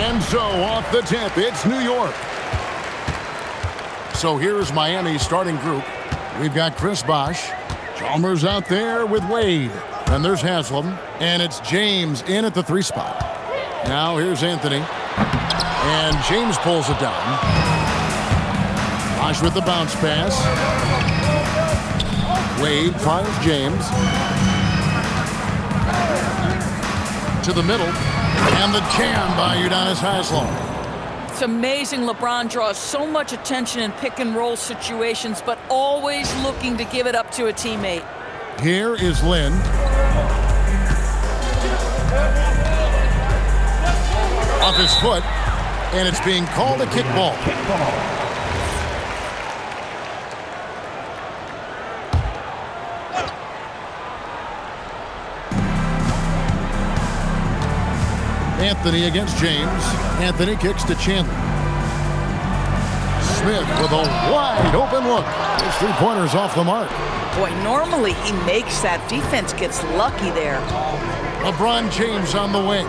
And so off the tip, it's New York. So here's Miami's starting group. We've got Chris Bosh. Chalmers out there with Wade. And there's Haslam. And it's James in at the 3 spot. Now here's Anthony. And James pulls it down. Bosh with the bounce pass. Wade fires James. To the middle. And the jam by Udonis Haslam. It's amazing LeBron draws so much attention in pick-and-roll situations, but always looking to give it up to a teammate. Here is Lynn. Off his foot, and it's being called a kickball. Anthony against James. Anthony kicks to Chandler. Smith with a wide open look. His 3-pointer's off the mark. Boy, normally he makes that. Defense gets lucky there. LeBron James on the wing.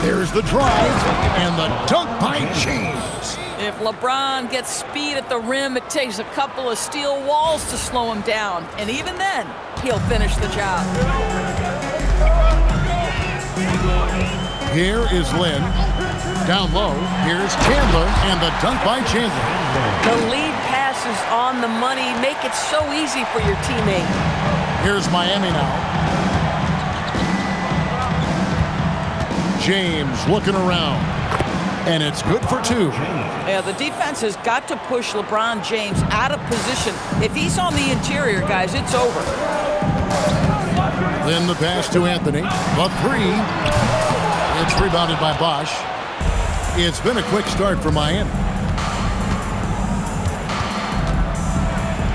There's the drive and the dunk by James. If LeBron gets speed at the rim, it takes a couple of steel walls to slow him down. And even then, he'll finish the job. Here is Lynn. Down low, here's Chandler, and the dunk by Chandler. The lead pass is on the money. Make it so easy for your teammate. Here's Miami now. James looking around, and it's good for 2. Yeah, the defense has got to push LeBron James out of position. If he's on the interior, guys, it's over. Then the pass to Anthony. The 3. It's rebounded by Bosh. It's been a quick start for Miami.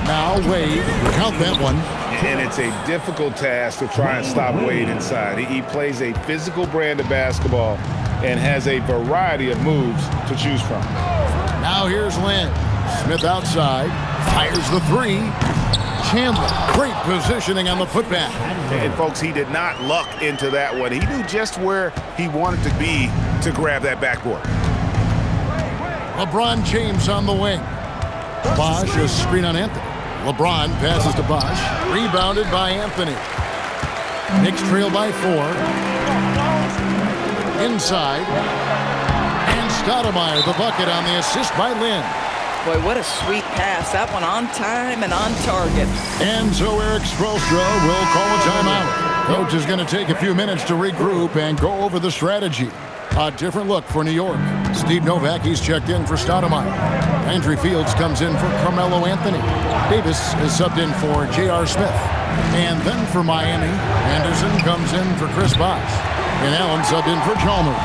Now Wade, count that one. And it's a difficult task to try and stop Wade inside. He plays a physical brand of basketball and has a variety of moves to choose from. Now here's Lynn. Smith outside, fires the 3. Chandler, great positioning on the putback. And folks, he did not luck into that one. He knew just where he wanted to be to grab that backboard. LeBron James on the wing. Bosh, a screen on Anthony. LeBron passes to Bosh. Rebounded by Anthony. Knicks trail by 4. Inside. And Stoudemire, the bucket on the assist by Lynn. Boy, what a sweet pass. That one on time and on target. And so Eric Spoelstra will call a timeout. Coach is going to take a few minutes to regroup and go over the strategy. A different look for New York. Steve Novak, he's checked in for Stoudemire. Andrew Fields comes in for Carmelo Anthony. Davis is subbed in for J.R. Smith. And then for Miami, Anderson comes in for Chris Bosh. And Allen subbed in for Chalmers.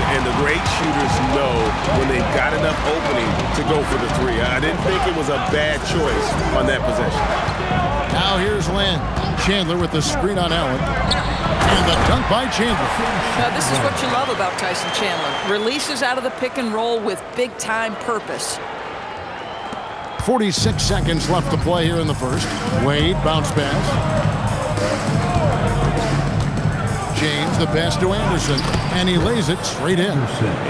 And the great shooters know when they've got enough opening to go for the 3. I didn't think it was a bad choice on that possession. Now here's Lynn. Chandler with the screen on Allen. And the dunk by Chandler. Now, this is what you love about Tyson Chandler. Releases out of the pick and roll with big-time purpose. 46 seconds left to play here in the first. Wade, bounce pass. James, the pass to Anderson, and he lays it straight in.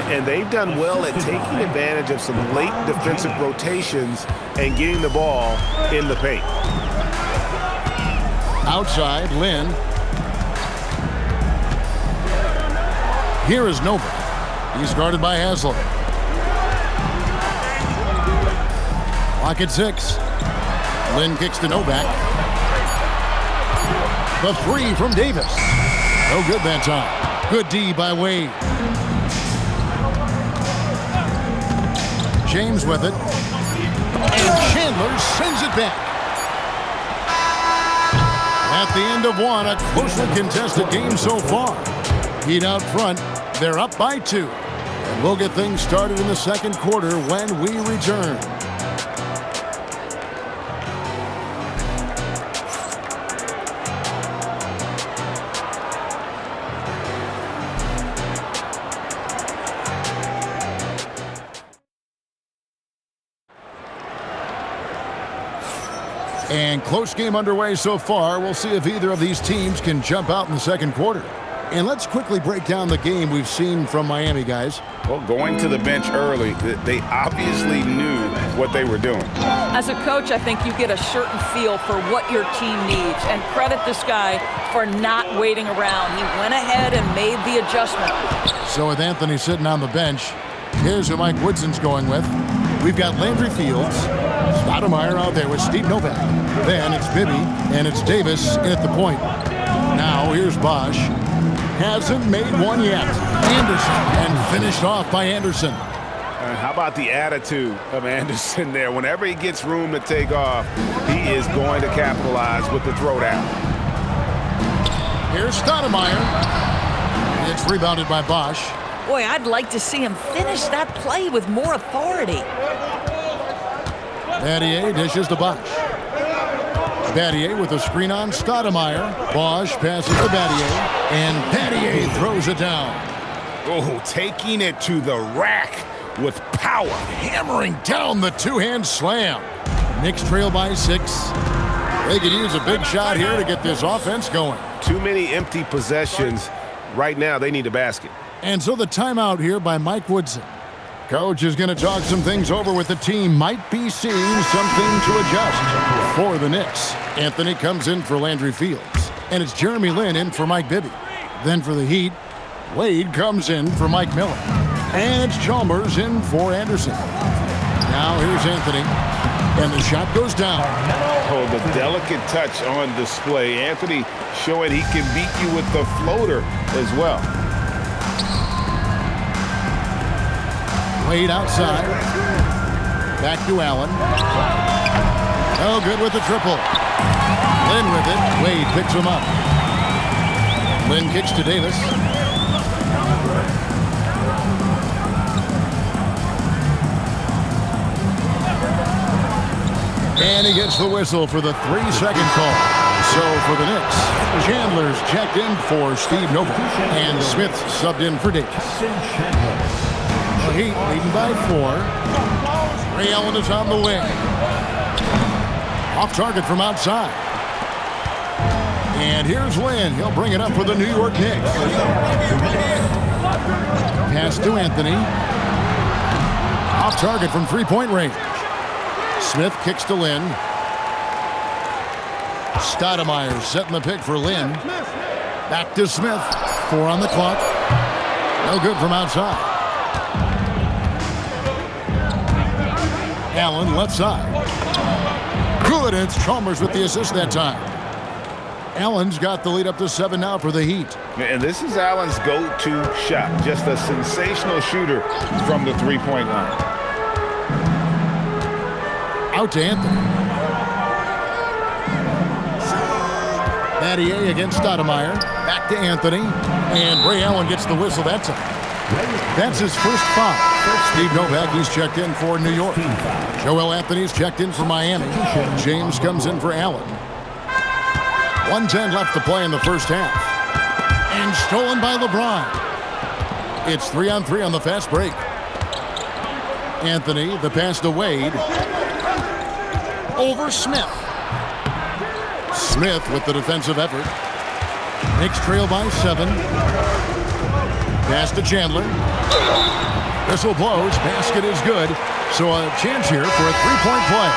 And they've done well at taking advantage of some late defensive rotations and getting the ball in the paint. Outside, Lynn. Here is Novak. He's guarded by Haslam. Clock at 6. Lynn kicks to Novak. The 3 from Davis. No good that time. Good D by Wade. James with it. And Chandler sends it back. At the end of 1, a closely contested game so far. Heat out front. They're up by 2. And we'll get things started in the second quarter when we return. And close game underway so far. We'll see if either of these teams can jump out in the second quarter. And let's quickly break down the game we've seen from Miami, guys. Well, going to the bench early, they obviously knew what they were doing. As a coach, I think you get a certain feel for what your team needs, and credit this guy for not waiting around. He went ahead and made the adjustment. So with Anthony sitting on the bench, here's who Mike Woodson's going with. We've got Landry Fields, Stoudemire out there with Steve Novak. Then it's Bibby, and it's Davis in at the point. Now here's Bosch. Hasn't made one yet. Anderson, and finished off by Anderson. And how about the attitude of Anderson there? Whenever he gets room to take off, he is going to capitalize with the throwdown. Here's Stoudemire. It's rebounded by Bosch. Boy, I'd like to see him finish that play with more authority. Battier dishes to Bosch. Battier with a screen on Stoudemire. Bosch passes to Battier. And Battier throws it down. Oh, taking it to the rack with power. Hammering down the two-hand slam. Knicks trail by 6. They could use a big shot here to get this offense going. Too many empty possessions. Right now, they need a basket. And so the timeout here by Mike Woodson. Coach is going to talk some things over with the team. Might be seeing something to adjust for the Knicks. Anthony comes in for Landry Fields. And it's Jeremy Lin in for Mike Bibby. Then for the Heat, Wade comes in for Mike Miller. And it's Chalmers in for Anderson. Now here's Anthony. And the shot goes down. Oh, the delicate touch on display. Anthony showing he can beat you with the floater as well. Wade outside. Back to Allen. Oh, good with the triple. Lin with it. Wade picks him up. Lin kicks to Davis. And he gets the whistle for the 3-second call. So for the Knicks, Chandler's checked in for Steve Novak. And Smith subbed in for Davis. The Heat leading by 4. Ray Allen is on the wing. Off target from outside. And here's Lin. He'll bring it up for the New York Knicks. Pass to Anthony. Off target from three-point range. Smith kicks to Lin. Stoudemire setting the pick for Lin. Back to Smith. 4 on the clock. No good from outside. Allen left side. Good, it's Chalmers with the assist that time. Allen's got the lead up to 7 now for the Heat. And this is Allen's go-to shot. Just a sensational shooter from the three-point line. Out to Anthony. Battier against Stoudemire. Back to Anthony. And Ray Allen gets the whistle that time. That's his first foul. Steve Novak, he's checked in for New York. Joel Anthony's checked in for Miami. James comes in for Allen. 1:10 left to play in the first half. And stolen by LeBron. It's 3-on-3 on the fast break. Anthony, the pass to Wade. Over Smith. Smith with the defensive effort. Knicks trail by 7. Pass to Chandler. Whistle blows. Basket is good. So a chance here for a three-point play.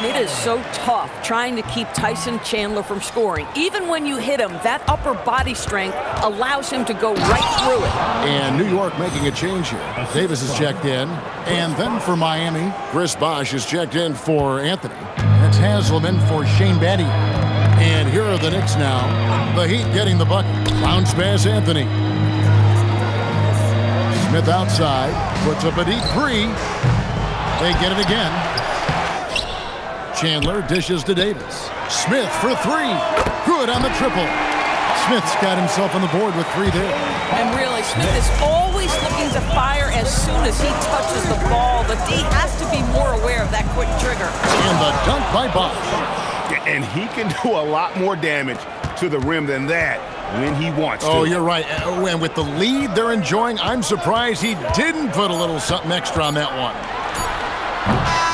It is so tough trying to keep Tyson Chandler from scoring. Even when you hit him, that upper body strength allows him to go right through it. And New York making a change here. Davis is checked in. And then for Miami, Chris Bosh is checked in for Anthony. That's Haslam in for Shane Battier. And here are the Knicks now. The Heat getting the bucket. Bounce pass Anthony. Smith outside. Puts up a deep 3. They get it again. Chandler dishes to Davis. Smith for 3. Good on the triple. Smith's got himself on the board with 3 there. And really, Smith is always looking to fire as soon as he touches the ball. The D has to be more aware of that quick trigger. And the dunk by Bosh. And he can do a lot more damage to the rim than that when he wants to. Oh, you're right. And with the lead they're enjoying, I'm surprised he didn't put a little something extra on that one.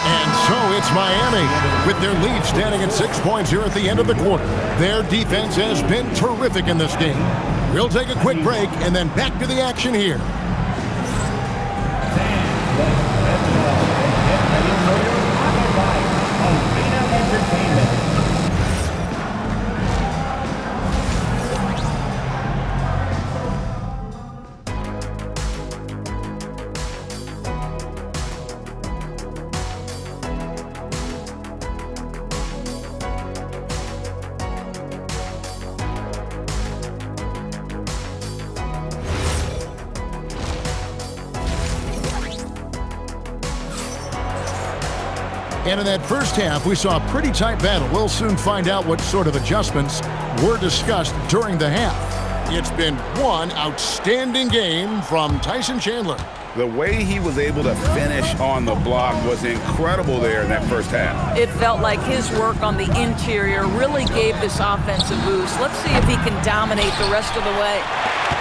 And So it's Miami with their lead standing at 6 points here at the end of the quarter. Their defense has been terrific in this game. We'll take a quick break and then back to the action here. And in that first half, we saw a pretty tight battle. We'll soon find out what sort of adjustments were discussed during the half. It's been one outstanding game from Tyson Chandler. The way he was able to finish on the block was incredible there in that first half. It felt like his work on the interior really gave this offense a boost. Let's see if he can dominate the rest of the way.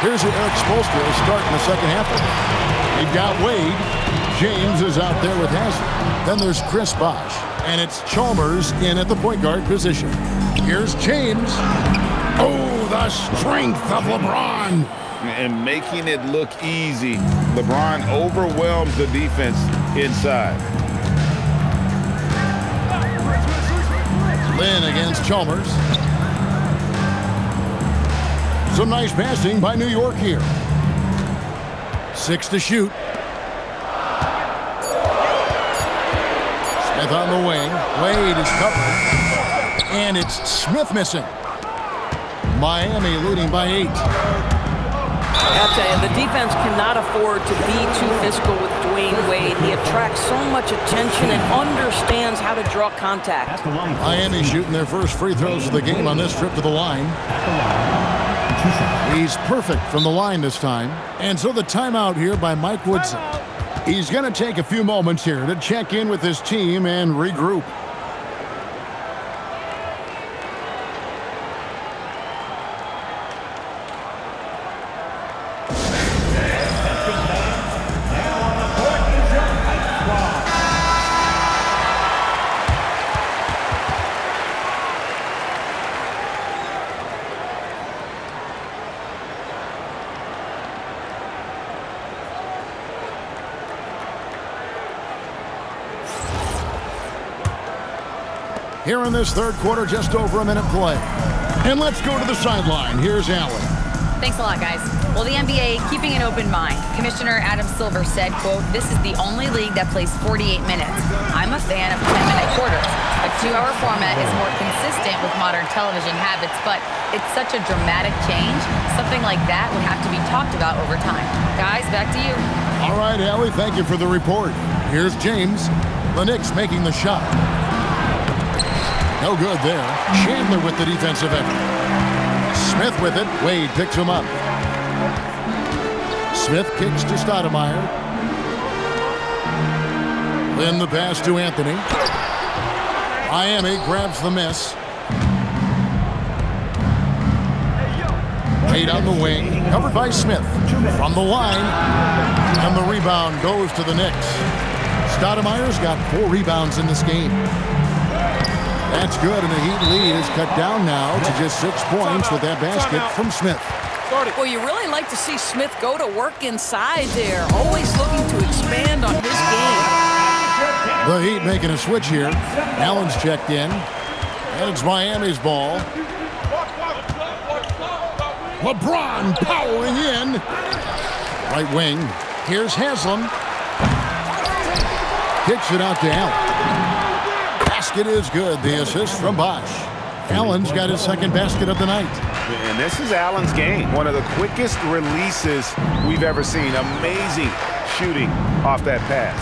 Here's Eric Spoelstra to start in the second half. They've got Wade. James is out there with Haslem. Then there's Chris Bosh. And it's Chalmers in at the point guard position. Here's James. Oh, the strength of LeBron. And making it look easy. LeBron overwhelms the defense inside. Lynn against Chalmers. Some nice passing by New York here. 6 to shoot. Smith on the wing. Wade is covered. And it's Smith missing. Miami leading by 8. I'll tell you, the defense cannot afford to be too physical with Dwayne Wade. He attracts so much attention and understands how to draw contact. Miami shooting their first free throws of the game on this trip to the line. He's perfect from the line this time. And so the timeout here by Mike Woodson. He's going to take a few moments here to check in with his team and regroup. Here in this third quarter, just over a minute play. And let's go to the sideline. Here's Allen. Thanks a lot, guys. Well, the NBA keeping an open mind. Commissioner Adam Silver said, quote, "This is the only league that plays 48 minutes. I'm a fan of 10-minute quarters. A 2-hour format is more consistent with modern television habits, but it's such a dramatic change. Something like that would have to be talked about over time. Guys, back to you." All right, Allie, thank you for the report. Here's James. The Knicks making the shot. No good there. Chandler with the defensive effort. Smith with it. Wade picks him up. Smith kicks to Stoudemire. Then the pass to Anthony. Miami grabs the miss. Wade on the wing. Covered by Smith. From the line. And the rebound goes to the Knicks. Stoudemire's got 4 rebounds in this game. That's good, and the Heat lead is cut down now to just 6 points with that basket from Smith. Well, you really like to see Smith go to work inside there, always looking to expand on his game. The Heat making a switch here. Allen's checked in, and it's Miami's ball. LeBron powering in. Right wing. Here's Haslem. Kicks it out to Allen. Basket is good. The assist from Bosh. Allen's got his second basket of the night. And this is Allen's game. One of the quickest releases we've ever seen. Amazing shooting off that pass.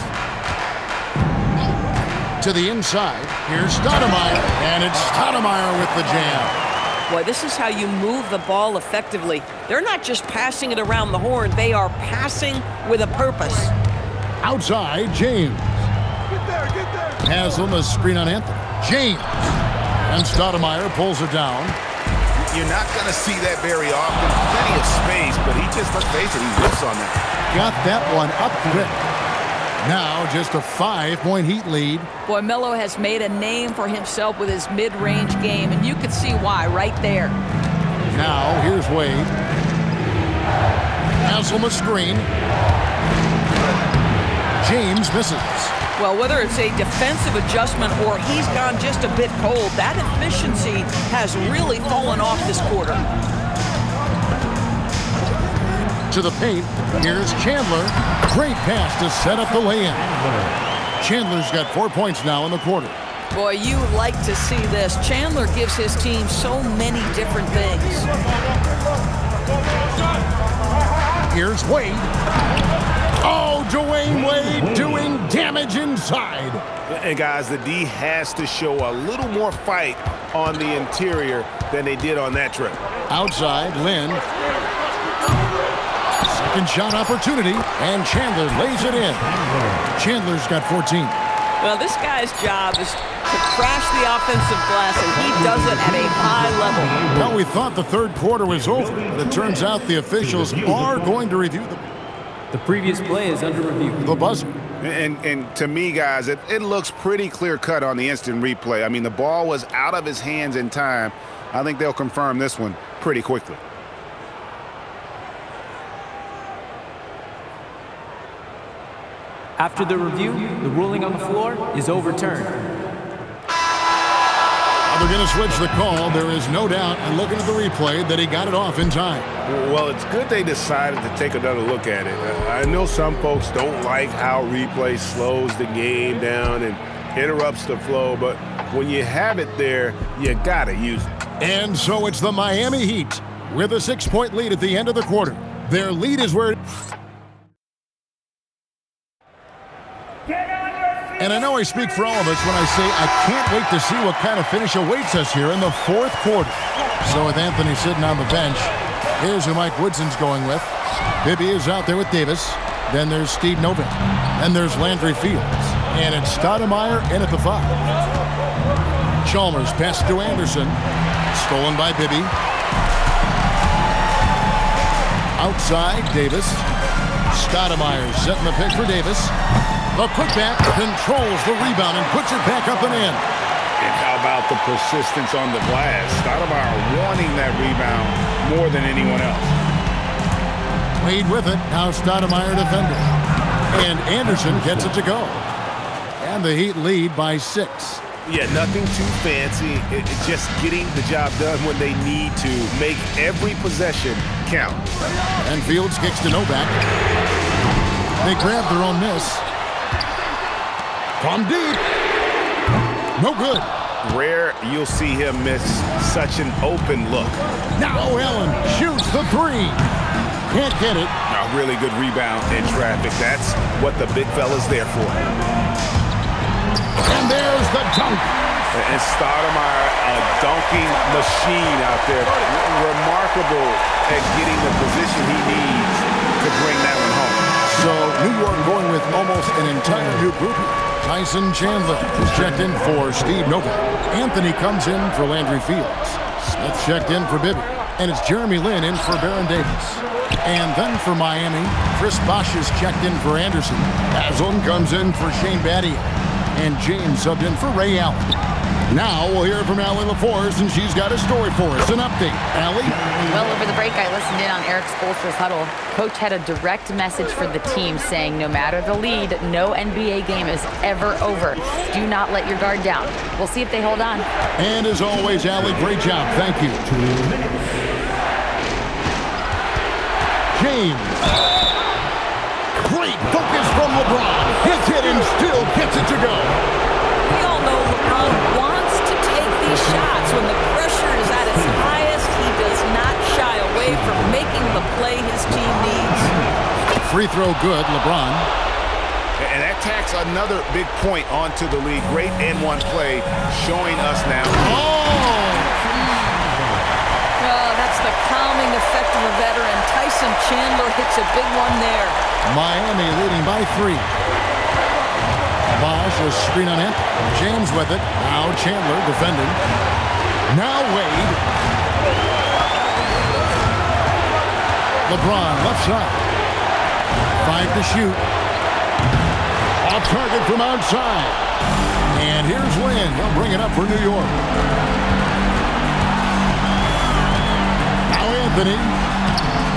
To the inside. Here's Stoudemire. And it's Stoudemire with the jam. Boy, this is how you move the ball effectively. They're not just passing it around the horn. They are passing with a purpose. Outside, James. Haslem a screen on Anthony. James. And Stoudemire pulls it down. You're not going to see that very often. Plenty of space, but he just, let's face it, he whiffs on that. Got that one up quick. Now just a 5-point Heat lead. Boy, Melo has made a name for himself with his mid-range game, and you can see why right there. Now here's Wade. Hasselma screen. James misses. Well, whether it's a defensive adjustment or he's gone just a bit cold, that efficiency has really fallen off this quarter. To the paint, here's Chandler. Great pass to set up the lay-in. Chandler's got 4 points now in the quarter. Boy, you like to see this. Chandler gives his team so many different things. Here's Wade. Oh, Dwayne Wade doing damage inside. And guys, the D has to show a little more fight on the interior than they did on that trip. Outside, Lynn. Second shot opportunity, and Chandler lays it in. Chandler's got 14. Well, this guy's job is to crash the offensive glass, and he does it at a high level. Well, we thought the third quarter was over, but it turns out the officials are going to review The previous play is under review. the buzzer. And to me, guys, it looks pretty clear-cut on the instant replay. I mean, the ball was out of his hands in time. I think they'll confirm this one pretty quickly. After the review, the ruling on the floor is overturned. They're going to switch the call. There is no doubt, and looking at the replay, that he got it off in time. Well, it's good they decided to take another look at it. I know some folks don't like how replay slows the game down and interrupts the flow, but when you have it there, you got to use it. And so it's the Miami Heat with a 6-point lead at the end of the quarter. Their lead is where... And I know I speak for all of us when I say I can't wait to see what kind of finish awaits us here in the fourth quarter. So with Anthony sitting on the bench, here's who Mike Woodson's going with. Bibby is out there with Davis. Then there's Steve Novak. And there's Landry Fields. And it's Stoudemire in at the 5. Chalmers pass to Anderson. Stolen by Bibby. Outside, Davis. Stoudemire setting the pick for Davis. The putback controls the rebound and puts it back up and in. And how about the persistence on the glass? Stoudemire wanting that rebound more than anyone else. Wade with it. Now Stoudemire defending. And Anderson gets it to go. And the Heat lead by 6. Yeah, nothing too fancy. It's just getting the job done when they need to. Make every possession count. And Fields kicks to Novak. They grab their own miss. From deep. No good. Rare you'll see him miss such an open look. Now Allen shoots the 3. Can't get it. A really good rebound in traffic. That's what the big fella's there for. And there's the dunk. And Stoudemire, a dunking machine out there. Remarkable at getting the position he needs to bring that one home. So New York going with almost an entire new group. Tyson Chandler is checked in for Steve Novak. Anthony comes in for Landry Fields. Smith checked in for Bibby. And it's Jeremy Lin in for Baron Davis. And then for Miami, Chris Bosh is checked in for Anderson. Haslam comes in for Shane Battier. And James subbed in for Ray Allen. Now we'll hear from Allie LaForce, and she's got a story for us. An update. Allie? Well, over the break, I listened in on Eric Spoelstra's huddle. Coach had a direct message for the team saying no matter the lead, no NBA game is ever over. Do not let your guard down. We'll see if they hold on. And as always, Allie, great job. Thank you. James. Great focus from LeBron. Hits it and still gets it to go. We all know LeBron wants to take these shots. When the pressure is at its highest, he does not shy away from making the play his team needs. Free throw good, LeBron. And that tacks another big point onto the league. Great N1 play showing us now. Oh, that's the calming effect of a veteran. Tyson Chandler hits a big one there. Miami leading by 3. Bosh a screen on it. James with it. Now Chandler defending. Now Wade. LeBron left side. 5 to shoot. Off target from outside. And here's Lynn. He'll bring it up for New York. Now Anthony.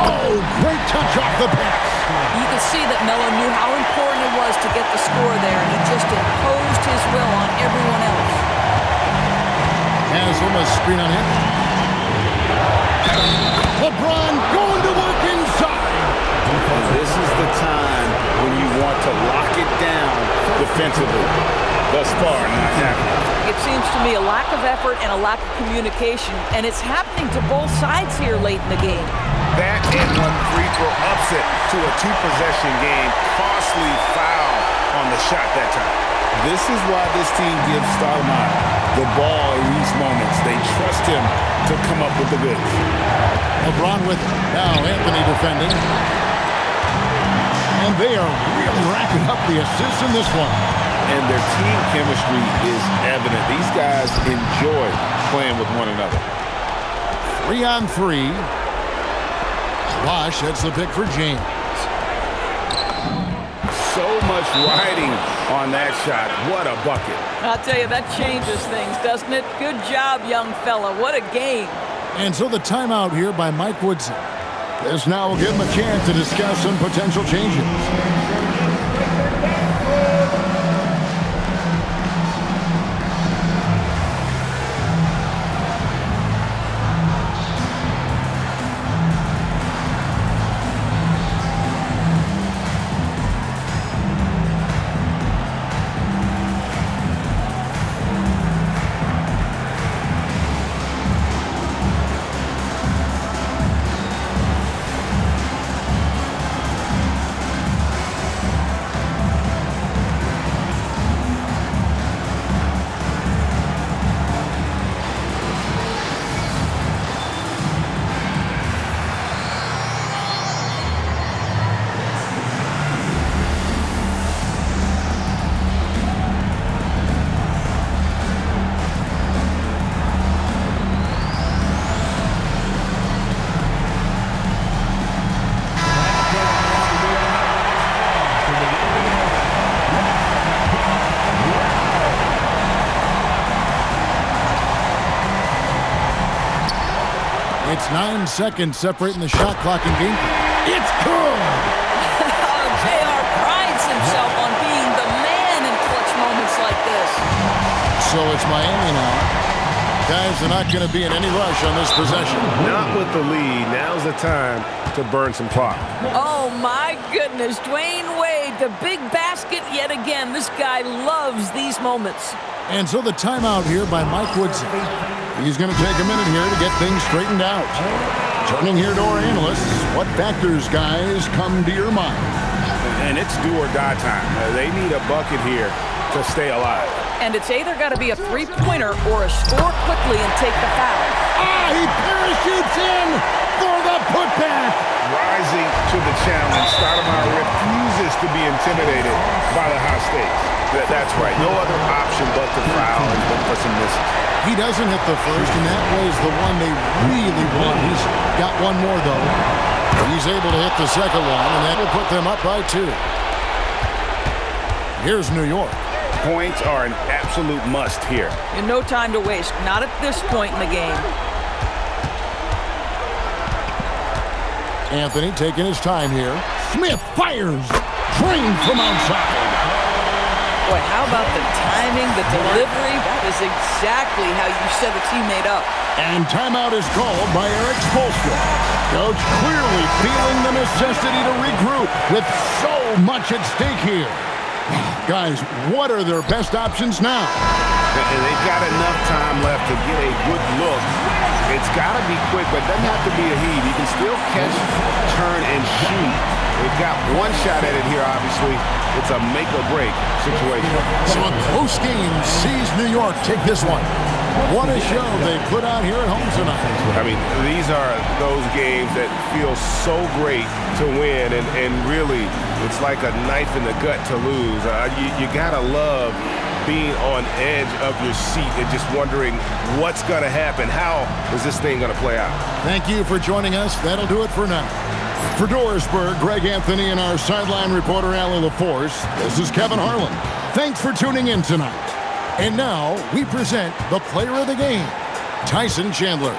Oh, great touch off the pass. You could see that Melo knew how important it was to get the score there, and he just imposed his will on everyone else. Haslam a screen on him. LeBron going to work inside. This is the time when you want to lock it down defensively. Thus far, not happening. It seems to me a lack of effort and a lack of communication, and it's happening to both sides here late in the game. That and one free throw upset to a two-possession game. Costly foul on the shot that time. This is why this team gives Stoudemire the ball in these moments. They trust him to come up with the goods. LeBron with it. Now Anthony defending. And they are really racking up the assists in this one. And their team chemistry is evident. These guys enjoy playing with one another. 3-on-3. Bosh heads the pick for James. So much riding on that shot. What a bucket. I'll tell you, that changes things, doesn't it? Good job, young fella. What a game. And so the timeout here by Mike Woodson. This now will give him a chance to discuss some potential changes. It's 9 seconds separating the shot clock and game. It's good! JR prides himself on being the man in clutch moments like this. So it's Miami now. Guys are not going to be in any rush on this possession. Not with the lead. Now's the time to burn some clock. Oh, my goodness. Dwayne Wade, the big basket yet again. This guy loves these moments. And so the timeout here by Mike Woodson. He's going to take a minute here to get things straightened out. Turning here to our analysts, what factors, guys, come to your mind? And it's do or die time. They need a bucket here to stay alive. And it's either got to be a three-pointer or a score quickly and take the foul. Ah, he parachutes in for the putback. Rising to the challenge, Stoudemire refuses to be intimidated by the high stakes. That's right. No other option but to foul and look for some misses. He doesn't hit the first, and that was the one they really want. He's got one more, though. He's able to hit the second one, and that will put them up by 2. Here's New York. Points are an absolute must here. And no time to waste. Not at this point in the game. Anthony taking his time here. Smith fires. Drained from outside. Boy, how about the timing, the delivery? That is exactly how you set a teammate up. And timeout is called by Eric Spoelstra. Coach clearly feeling the necessity to regroup with so much at stake here. Guys, what are their best options now? And they've got enough time left to get a good look. It's got to be quick, but it doesn't have to be a heave. You can still catch, turn, and shoot. They've got one shot at it here, obviously. It's a make-or-break situation. So a close game sees New York take this one. What a show they put on here at home tonight. I mean, these are those games that feel so great to win, and really, it's like a knife in the gut to lose. You got to love being on edge of your seat and just wondering what's going to happen. How is this thing going to play out? Thank you for joining us. That'll do it for now. For Dorisburg, Greg Anthony and our sideline reporter, Alan LaForce, this is Kevin Harlan. Thanks for tuning in tonight. And now we present the player of the game, Tyson Chandler.